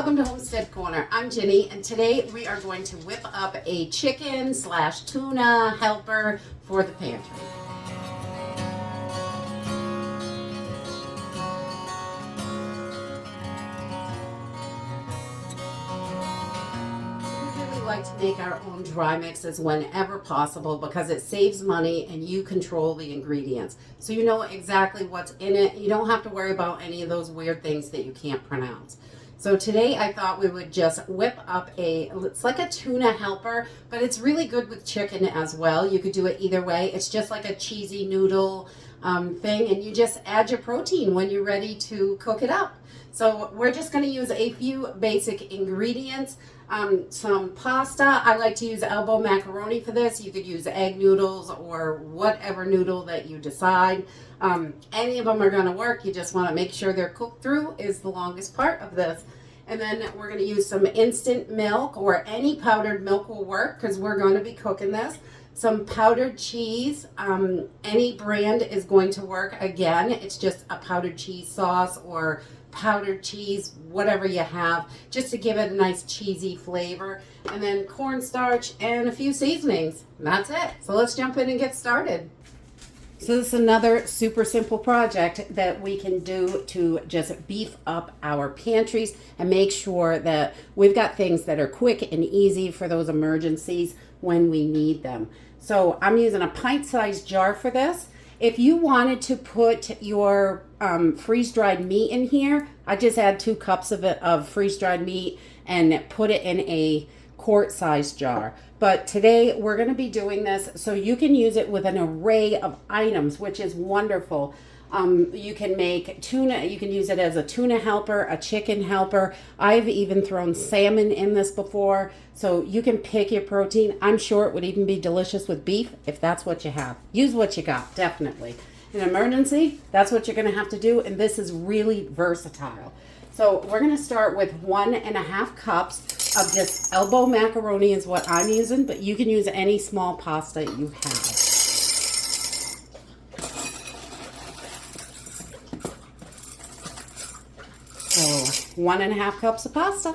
welcome to Homestead Corner. I'm Ginny, and today we are going to whip up a chicken / tuna helper for the pantry. We really like to make our own dry mixes whenever possible because it saves money and you control the ingredients. So you know exactly what's in it. You don't have to worry about any of those weird things that you can't pronounce. So today I thought we would just whip up it's like a tuna helper, but it's really good with chicken as well. You could do it either way. It's just like a cheesy noodle thing, and you just add your protein when you're ready to cook it up. So we're just going to use a few basic ingredients. Some pasta. I like to use elbow macaroni for this. You could use egg noodles or whatever noodle that you decide. Any of them are going to work. You just want to make sure they're cooked through is the longest part of this. And then we're going to use some instant milk, or any powdered milk will work because we're going to be cooking this. Some powdered cheese. Any brand is going to work. Again, it's just a powdered cheese sauce or powdered cheese, whatever you have, just to give it a nice cheesy flavor. And then cornstarch and a few seasonings. And that's it. So let's jump in and get started. So this is another super simple project that we can do to just beef up our pantries and make sure that we've got things that are quick and easy for those emergencies when we need them. So I'm using a pint-sized jar for this. If you wanted to put your freeze-dried meat in here, I just add 2 cups of freeze-dried meat and put it in a quart-sized jar. But today we're going to be doing this so you can use it with an array of items, which is wonderful. You can make tuna, you can use it as a tuna helper, a chicken helper. I've even thrown salmon in this before, so you can pick your protein. I'm sure it would even be delicious with beef if that's what you have. Use what you got, definitely. In an emergency, that's what you're going to have to do, and this is really versatile. So we're going to start with 1.5 cups of just elbow macaroni is what I'm using, but you can use any small pasta you have. So 1.5 cups of pasta.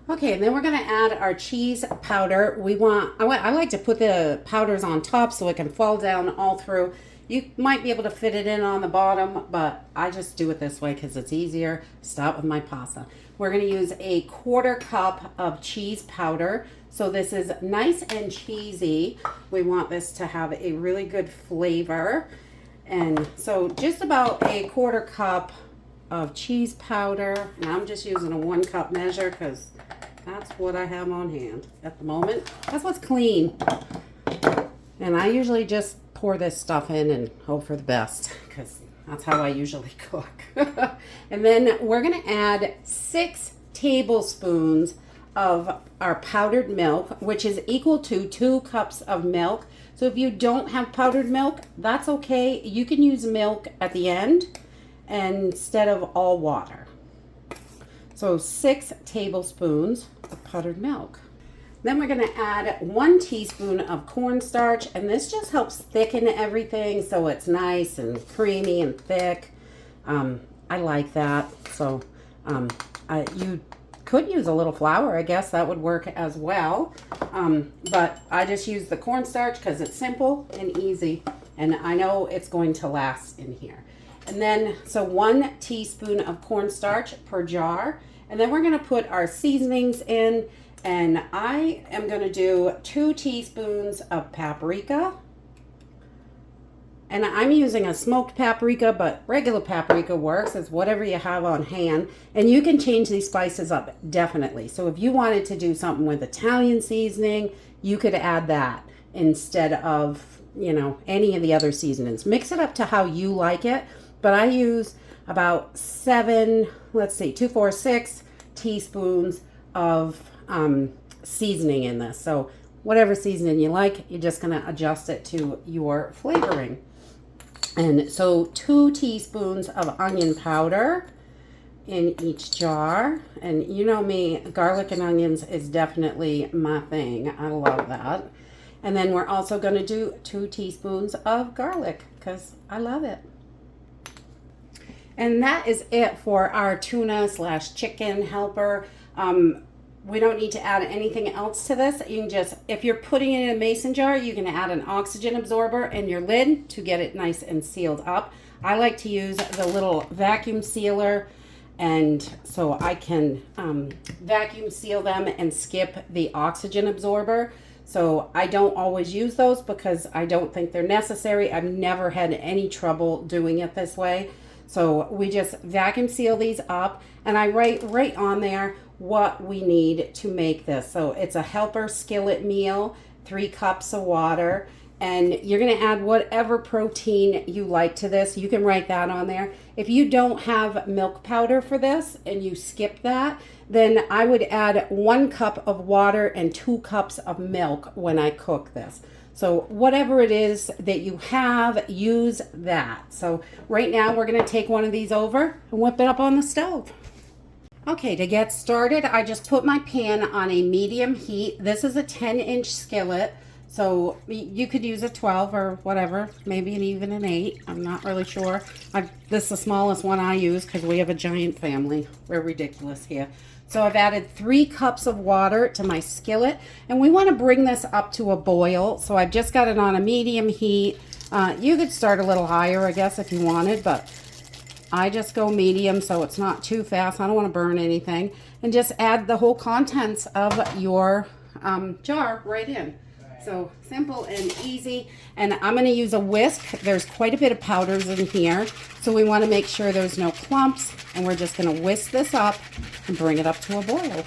Okay, and then we're going to add our cheese powder. I like to put the powders on top so it can fall down all through. You might be able to fit it in on the bottom, but I just do it this way because it's easier. Start with my pasta. We're going to use a 1/4 cup of cheese powder. So this is nice and cheesy. We want this to have a really good flavor. And so just about a 1/4 cup of cheese powder. And I'm just using a 1 cup measure because that's what I have on hand at the moment. That's what's clean. And I usually just pour this stuff in and hope for the best because that's how I usually cook. And then we're going to add 6 tablespoons of our powdered milk, which is equal to 2 cups of milk. So if you don't have powdered milk, that's okay. You can use milk at the end instead of all water. So 6 tablespoons of powdered milk. Then we're going to add 1 teaspoon of cornstarch, and this just helps thicken everything so it's nice and creamy and thick. I like that. So you could use a little flour. I guess that would work as well. But I just use the cornstarch because it's simple and easy, and I know it's going to last in here. And then, so 1 teaspoon of cornstarch per jar. And then we're going to put our seasonings in. And I am going to do 2 teaspoons of paprika. And I'm using a smoked paprika, but regular paprika works. It's whatever you have on hand. And you can change these spices up, definitely. So if you wanted to do something with Italian seasoning, you could add that instead of, any of the other seasonings. Mix it up to how you like it. But I use about 6 teaspoons of seasoning in this. So whatever seasoning you like, you're just going to adjust it to your flavoring. And so 2 teaspoons of onion powder in each jar. And you know me, garlic and onions is definitely my thing. I love that. And then we're also going to do 2 teaspoons of garlic because I love it. And that is it for our tuna / chicken helper. We don't need to add anything else to this. You can just, if you're putting it in a mason jar, you can add an oxygen absorber in your lid to get it nice and sealed up. I like to use the little vacuum sealer, and so I can vacuum seal them and skip the oxygen absorber. So I don't always use those because I don't think they're necessary. I've never had any trouble doing it this way. So we just vacuum seal these up, and I write right on there what we need to make this. So it's a helper skillet meal, 3 cups of water, and you're going to add whatever protein you like to this. You can write that on there. If you don't have milk powder for this and you skip that, then I would add 1 cup of water and 2 cups of milk when I cook this. So whatever it is that you have, use that. So right now we're going to take one of these over and whip it up on the stove. Okay, to get started, I just put my pan on a medium heat. This is a 10-inch skillet, so you could use a 12 or whatever, maybe even an 8. I'm not really sure. This is the smallest one I use because we have a giant family. We're ridiculous here. So I've added 3 cups of water to my skillet, and we want to bring this up to a boil. So I've just got it on a medium heat. You could start a little higher, I guess, if you wanted, but I just go medium so it's not too fast. I don't want to burn anything. And just add the whole contents of your jar right in. So simple and easy. And I'm going to use a whisk. There's quite a bit of powders in here, so we want to make sure there's no clumps. And we're just going to whisk this up and bring it up to a boil.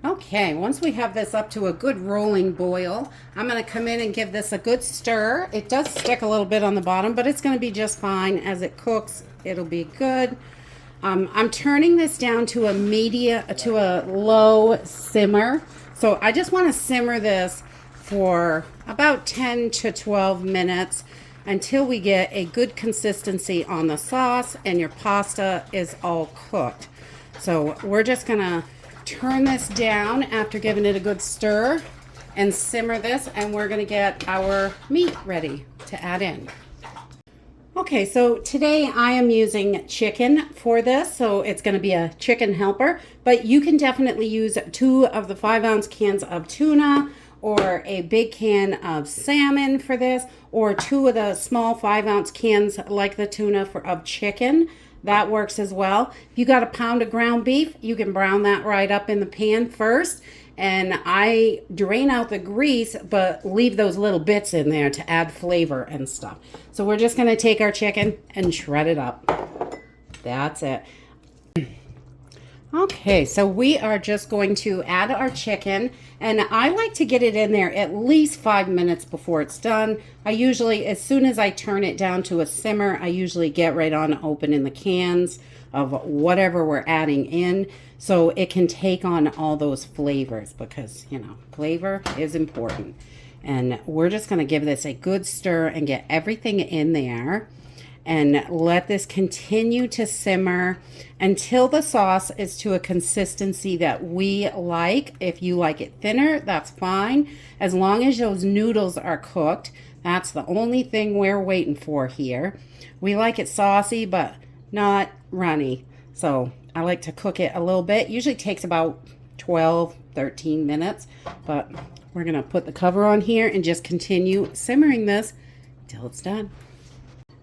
Okay, once we have this up to a good rolling boil, I'm going to come in and give this a good stir. It does stick a little bit on the bottom, but it's going to be just fine. As it cooks, it'll be good. I'm turning this down to a low simmer. So I just want to simmer this for about 10 to 12 minutes until we get a good consistency on the sauce and your pasta is all cooked. So we're just going to turn this down after giving it a good stir and simmer this, and we're going to get our meat ready to add in. Okay, so today I am using chicken for this, so it's going to be a chicken helper, but you can definitely use 2 of the 5-ounce cans of tuna or a big can of salmon for this, or 2 of the small 5-ounce cans like the tuna of chicken. That works as well. If you got a pound of ground beef, you can brown that right up in the pan first. And I drain out the grease, but leave those little bits in there to add flavor and stuff. So we're just going to take our chicken and shred it up. That's it. Okay, so we are just going to add our chicken, and I like to get it in there at least 5 minutes before it's done. I usually, as soon as I turn it down to a simmer, I usually get right on opening the cans of whatever we're adding in, so it can take on all those flavors, because, you know, flavor is important. And we're just going to give this a good stir and get everything in there. And let this continue to simmer until the sauce is to a consistency that we like. If you like it thinner, that's fine. As long as those noodles are cooked, that's the only thing we're waiting for here. We like it saucy, but not runny. So I like to cook it a little bit. Usually takes about 12, 13 minutes. But we're going to put the cover on here and just continue simmering this until it's done.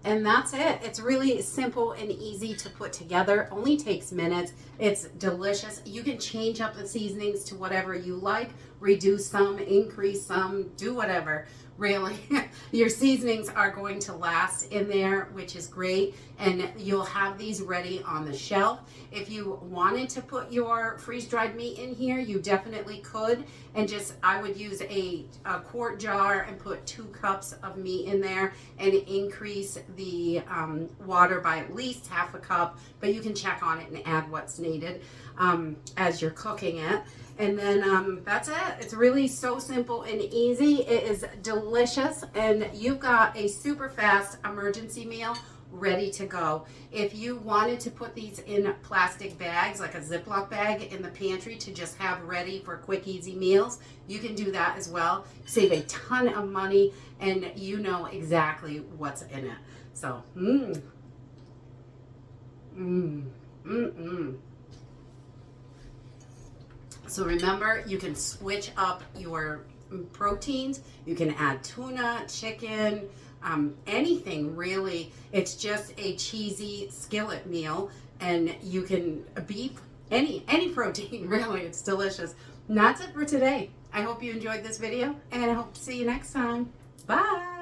And that's it. It's really simple and easy to put together. Only takes minutes. It's delicious. You can change up the seasonings to whatever you like. Reduce some, increase some, do whatever. Really, your seasonings are going to last in there, which is great. And you'll have these ready on the shelf. If you wanted to put your freeze-dried meat in here, you definitely could. And just, I would use a quart jar and put 2 cups of meat in there and increase the water by at least half a cup. But you can check on it and add what's needed as you're cooking it. And then that's it. It's really so simple and easy. It is delicious, and you've got a super fast emergency meal ready to go. If you wanted to put these in plastic bags, like a Ziploc bag in the pantry to just have ready for quick, easy meals, you can do that as well. Save a ton of money, and you know exactly what's in it. So, So remember, you can switch up your proteins. You can add tuna, chicken, anything really. It's just a cheesy skillet meal, and you can beef, any protein really. It's delicious. And that's it for today. I hope you enjoyed this video, and I hope to see you next time. Bye.